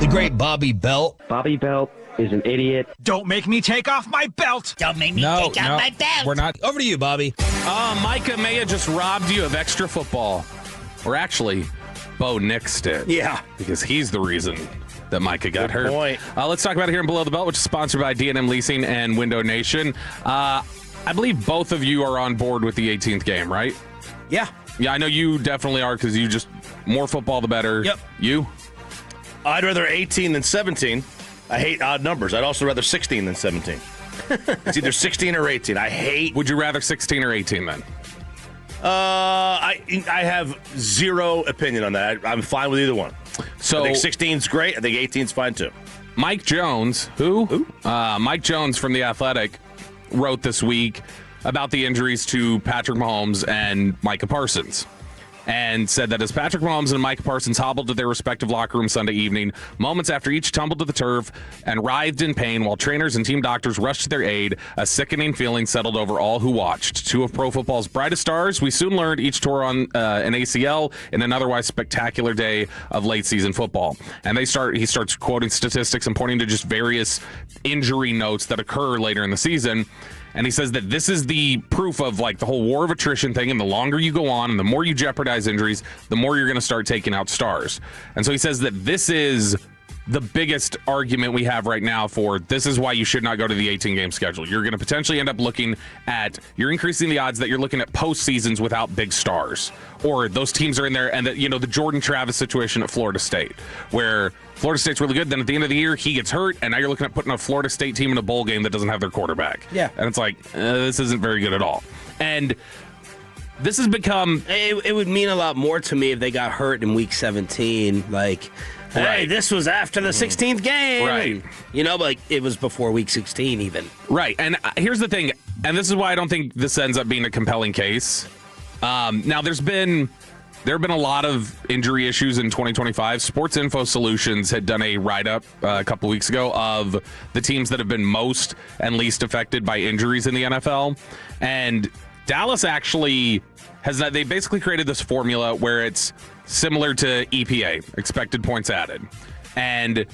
The great Bobby Belt. Bobby Belt is an idiot. Don't make me take off my belt. Don't make me take off my belt. We're not. Over to you, Bobby. Micah may have just robbed you of extra football. Or actually, Bo Nix did. Yeah. Because he's the reason that Micah got hurt. Point. Let's talk about it here in Below the Belt, which is sponsored by D&M Leasing and Window Nation. I believe both of you are on board with the 18th game, right? Yeah. Yeah, I know you definitely are because you just, more football the better. Yep. You? I'd rather 18 than 17. I hate odd numbers. I'd also rather 16 than 17. It's either 16 or 18. I hate. Would you rather 16 or 18 then? I have zero opinion on that. I'm fine with either one. So I think 16's great. I think 18's fine too. Mike Jones, who? Mike Jones from The Athletic wrote this week about the injuries to Patrick Mahomes and Micah Parsons, and said that as Patrick Mahomes and Micah Parsons hobbled to their respective locker rooms Sunday evening, moments after each tumbled to the turf and writhed in pain while trainers and team doctors rushed to their aid, a sickening feeling settled over all who watched. Two of pro football's brightest stars, we soon learned, each tore on an ACL in an otherwise spectacular day of late-season football. And he starts quoting statistics and pointing to just various injury notes that occur later in the season. And he says that this is the proof of like the whole war of attrition thing. And the longer you go on and the more you jeopardize injuries, the more you're going to start taking out stars. And so he says that this is the biggest argument we have right now for this is why you should not go to the 18-game schedule. You're going to potentially end up looking at, you're increasing the odds that you're looking at postseasons without big stars, or those teams are in there. And that, you know, the Jordan Travis situation at Florida State, where Florida State's really good. Then at the end of the year, he gets hurt, and now you're looking at putting a Florida State team in a bowl game that doesn't have their quarterback. Yeah. And it's like, this isn't very good at all. And this has become... It would mean a lot more to me if they got hurt in week 17. Like, hey, this was after the 16th game. Right. You know, like it was before week 16 even. Right. And here's the thing, and this is why I don't think this ends up being a compelling case. Now, there have been a lot of injury issues in 2025. Sports Info Solutions had done a write-up a couple weeks ago of the teams that have been most and least affected by injuries in the NFL. And Dallas actually they basically created this formula where it's similar to EPA, expected points added. And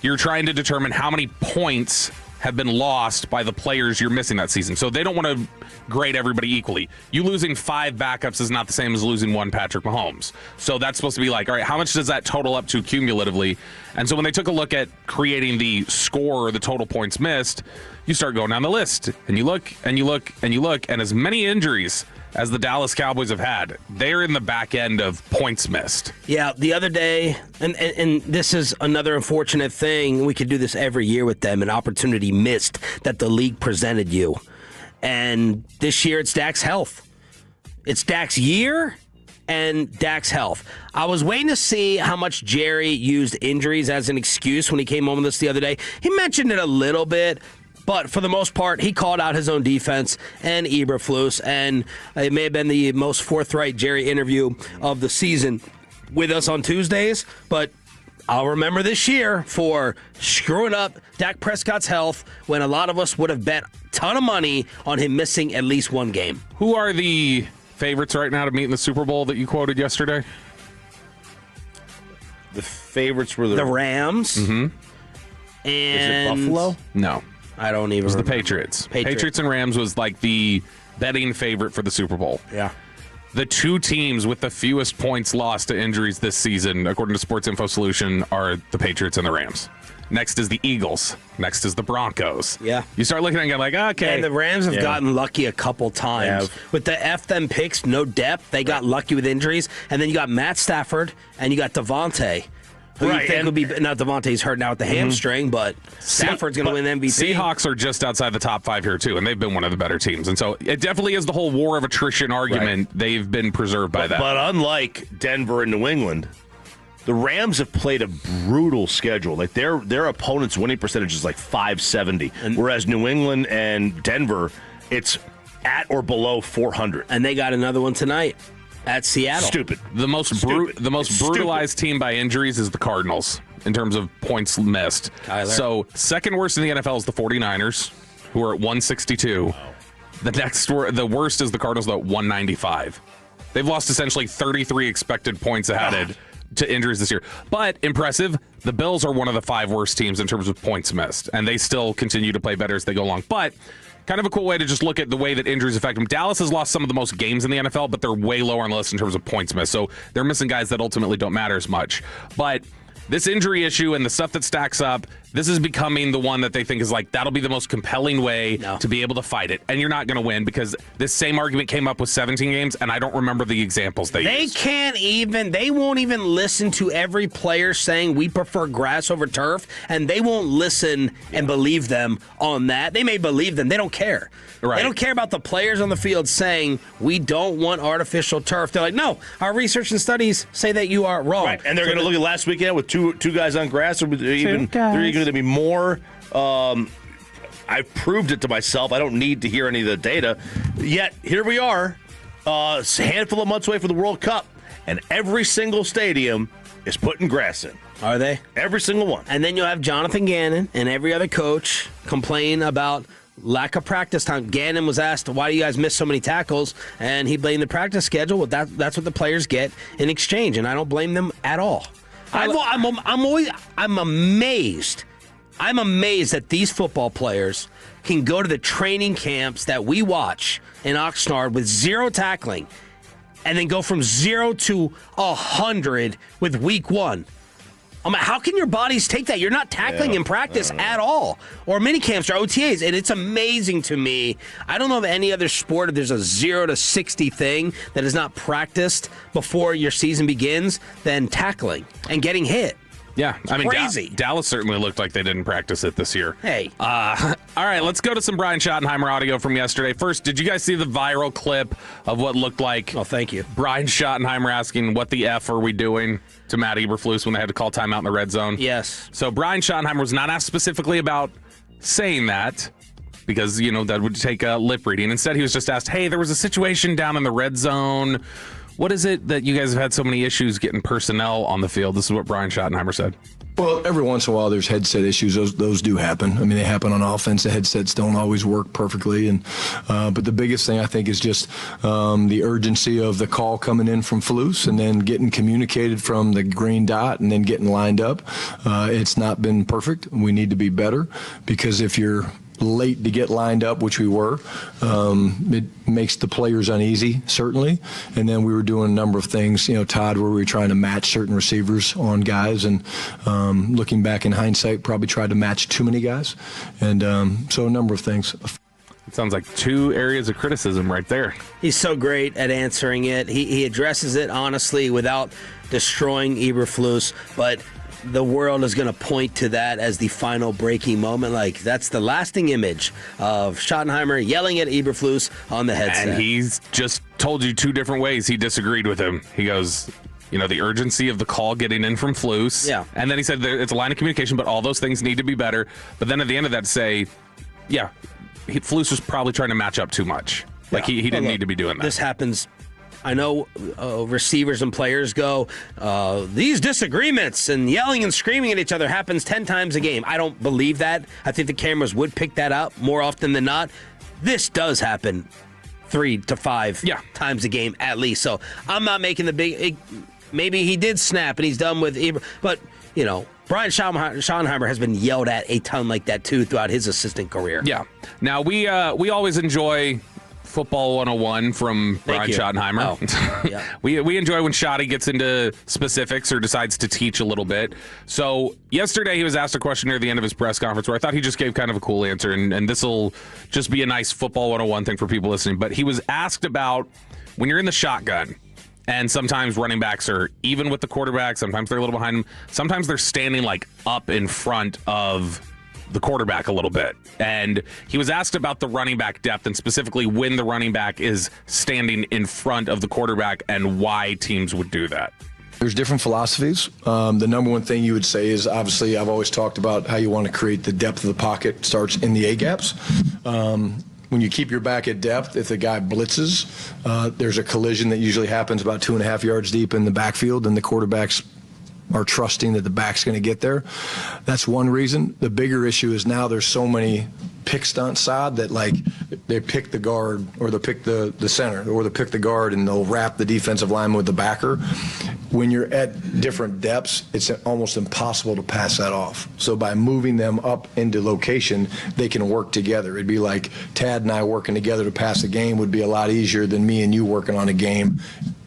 you're trying to determine how many points have been lost by the players you're missing that season. So they don't want to grade everybody equally. You losing 5 backups is not the same as losing 1 Patrick Mahomes. So that's supposed to be like, all right, how much does that total up to cumulatively? And so when they took a look at creating the score or the total points missed, you start going down the list, and you look, and you look, and you look, and as many injuries as the Dallas Cowboys have had, they're in the back end of points missed. Yeah, the other day, and this is another unfortunate thing, we could do this every year with them, an opportunity missed that the league presented you. And this year it's Dak's health. It's Dak's year and Dak's health. I was waiting to see how much Jerry used injuries as an excuse when he came home with us the other day. He mentioned it a little bit, but for the most part, he called out his own defense and Eberflus, and it may have been the most forthright Jerry interview of the season with us on Tuesdays, but I'll remember this year for screwing up Dak Prescott's health when a lot of us would have bet a ton of money on him missing at least one game. Who are the favorites right now to meet in the Super Bowl that you quoted yesterday? The favorites were the Rams. Mm-hmm. And is it Buffalo? No. I don't even It was remember. the Patriots. Patriots and Rams was like the betting favorite for the Super Bowl. Yeah. The two teams with the fewest points lost to injuries this season, according to Sports Info Solution, are the Patriots and the Rams. Next is the Eagles. Next is the Broncos. Yeah. You start looking and go like, okay. And the Rams have gotten lucky a couple times. With the F them picks, no depth, they got lucky with injuries. And then you got Matt Stafford and you got Devontae. Who you think would be, not Devontae's hurt now with the hamstring, but Stafford's going to win MVP. Seahawks are just outside the top 5 here, too, and they've been one of the better teams. And so it definitely is the whole war of attrition argument. Right. They've been preserved by that. But unlike Denver and New England, the Rams have played a brutal schedule. Like their opponents' winning percentage is like .570, whereas New England and Denver, it's at or below .400. And they got another one tonight. At Seattle. Stupid. The most brutalized team by injuries is the Cardinals in terms of points missed. Kyler. So second worst in the NFL is the 49ers, who are at 162. Wow. The worst is the Cardinals, though, at 195. They've lost essentially 33 expected points added to injuries this year. But impressive, the Bills are one of the 5 worst teams in terms of points missed, and they still continue to play better as they go along. But kind of a cool way to just look at the way that injuries affect them. Dallas has lost some of the most games in the NFL, but they're way lower on the list in terms of points missed. So they're missing guys that ultimately don't matter as much. But this injury issue and the stuff that stacks up, this is becoming the one that they think is like, that'll be the most compelling way to be able to fight it. And you're not going to win because this same argument came up with 17 games, and I don't remember the examples they used. They won't even listen to every player saying we prefer grass over turf, and they won't listen and believe them on that. They may believe them. They don't care. Right. They don't care about the players on the field saying we don't want artificial turf. They're like, no, our research and studies say that you are wrong. Right. And they're going to look at last weekend with two guys on grass, or even they're going to be more. I've proved it to myself. I don't need to hear any of the data. Yet, here we are, a handful of months away from the World Cup, and every single stadium is putting grass in. Are they? Every single one. And then you'll have Jonathan Gannon and every other coach complain about lack of practice time. Gannon was asked, why do you guys miss so many tackles? And he blamed the practice schedule. Well, that's what the players get in exchange, and I don't blame them at all. I'm amazed. I'm amazed that these football players can go to the training camps that we watch in Oxnard with 0 tackling and then go from 0 to 100 with week 1. How can your bodies take that? You're not tackling in practice at all. Or mini camps or OTAs. And it's amazing to me. I don't know of any other sport if there's a 0 to 60 thing that is not practiced before your season begins than tackling and getting hit. Yeah, I mean, crazy. Dallas certainly looked like they didn't practice it this year. Hey. All right, let's go to some Brian Schottenheimer audio from yesterday. First, did you guys see the viral clip of what looked like thank you, Brian Schottenheimer asking, what the F are we doing to Matt Eberflus when they had to call timeout in the red zone? Yes. So Brian Schottenheimer was not asked specifically about saying that because, that would take a lip reading. Instead, he was just asked, hey, there was a situation down in the red zone. What is it that you guys have had so many issues getting personnel on the field? This is what Brian Schottenheimer said. Well, every once in a while there's headset issues. Those do happen. I mean, they happen on offense. The headsets don't always work perfectly. But the biggest thing I think is just the urgency of the call coming in from Flus and then getting communicated from the green dot and then getting lined up. It's not been perfect. We need to be better because if you're late to get lined up, which we were, it makes the players uneasy, certainly. And then we were doing a number of things, Todd, where we were trying to match certain receivers on guys. And looking back in hindsight, probably tried to match too many guys. And so a number of things. It sounds like 2 areas of criticism right there. He's so great at answering it. He addresses it honestly without destroying Eberflus, but the world is going to point to that as the final breaking moment. Like, that's the lasting image of Schottenheimer yelling at Eberflus on the headset. And he's just told you 2 different ways he disagreed with him. He goes, the urgency of the call getting in from Flus. Yeah. And then he said it's a line of communication, but all those things need to be better. But then at the end of that say, Flus was probably trying to match up too much. Like, he didn't need to be doing that. This happens. I know receivers and players go, these disagreements and yelling and screaming at each other happens 10 times a game. I don't believe that. I think the cameras would pick that up more often than not. This does happen 3 to 5 times a game at least. So I'm not making the big... Maybe he did snap and he's done with... But, Brian Schottenheimer has been yelled at a ton like that, too, throughout his assistant career. Yeah. Now, we always enjoy... Football 101 from Brian Schottenheimer. Oh, yeah. we enjoy when Schotty gets into specifics or decides to teach a little bit. So yesterday he was asked a question near the end of his press conference where I thought he just gave kind of a cool answer, and this will just be a nice Football 101 thing for people listening. But he was asked about when you're in the shotgun, and sometimes running backs are even with the quarterback, sometimes they're a little behind him, sometimes they're standing like up in front of the quarterback a little bit. And he was asked about the running back depth and specifically when the running back is standing in front of the quarterback and why teams would do that. There's different philosophies. The number one thing you would say is, obviously, I've always talked about how you want to create the depth of the pocket. It starts in the A-gaps. When you keep your back at depth, if the guy blitzes, there's a collision that usually happens about 2.5 yards deep in the backfield, and the quarterback's are trusting that the back's going to get there. That's one reason. The bigger issue is now there's so many pick stunt side that, like, they pick the guard or they'll pick the center or they'll pick the guard and they'll wrap the defensive lineman with the backer. when you're at different depths, it's almost impossible to pass that off. So by moving them up into location, they can work together. It'd be like Tad and I working together to pass a game would be a lot easier than me and you working on a game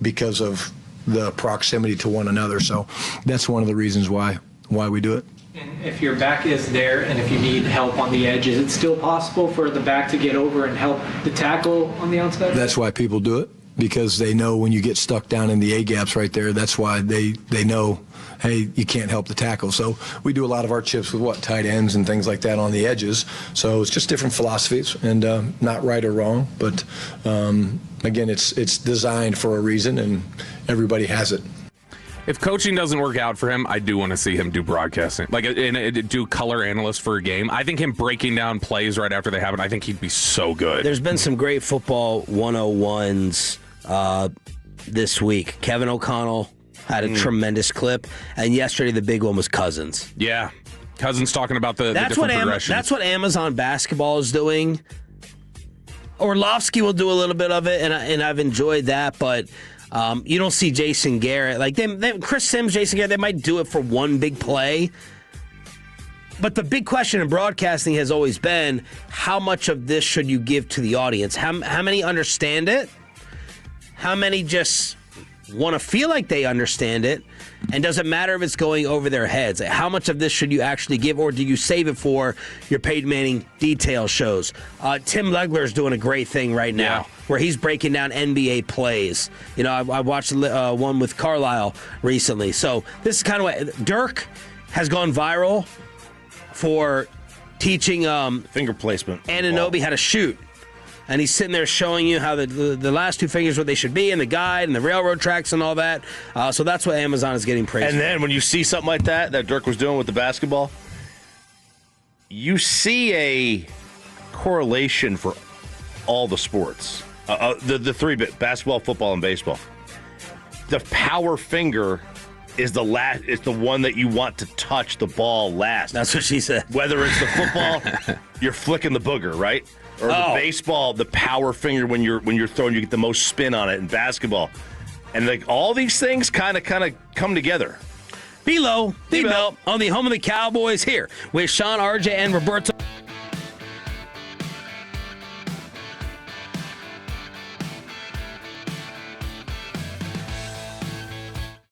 because of the proximity to one another. So that's one of the reasons why we do it. And if your back is there and if you need help on the edge, is it still possible for the back to get over and help the tackle on the outside? That's why people do it, because they know when you get stuck down in the A-gaps right there, that's why they know, hey, you can't help the tackle. So we do a lot of our chips with tight ends and things like that on the edges. So it's just different philosophies and not right or wrong. But, again, it's designed for a reason, and everybody has it. If coaching doesn't work out for him, I do want to see him do broadcasting, do color analyst for a game. I think him breaking down plays right after they happen, I think he'd be so good. There's been some great football 101s this week. Kevin O'Connell had a tremendous clip, and yesterday the big one was Cousins. Yeah, Cousins talking about the different progressions. That's what Amazon basketball is doing. Orlovsky will do a little bit of it, and I've enjoyed that, but you don't see Jason Garrett. Like Chris Sims, Jason Garrett, they might do it for one big play. But the big question in broadcasting has always been, how much of this should you give to the audience? How many understand it? How many just want to feel like they understand it? And does it matter if it's going over their heads? How much of this should you actually give, or do you save it for your Peyton Manning detail shows? Tim Legler is doing a great thing right now, where he's breaking down NBA plays. You know, I watched one with Carlisle recently. So this is kind of what Dirk has gone viral for teaching finger placement, Anunoby how to shoot. And he's sitting there showing you how the last two fingers, what they should be, and the guide and the railroad tracks and all that. So that's what Amazon is getting praised for. And then when you see something like that Dirk was doing with the basketball, you see a correlation for all the sports. The three-bit, basketball, football, and baseball. The power finger is the last. It's the one that you want to touch the ball last. That's what she said. Whether it's the football, you're flicking the booger, right? Or the baseball, the power finger when you're throwing, you get the most spin on it. In basketball, and like all these things kind of come together. Below, the belt on the home of the Cowboys here with Shan, RJ, and Roberto.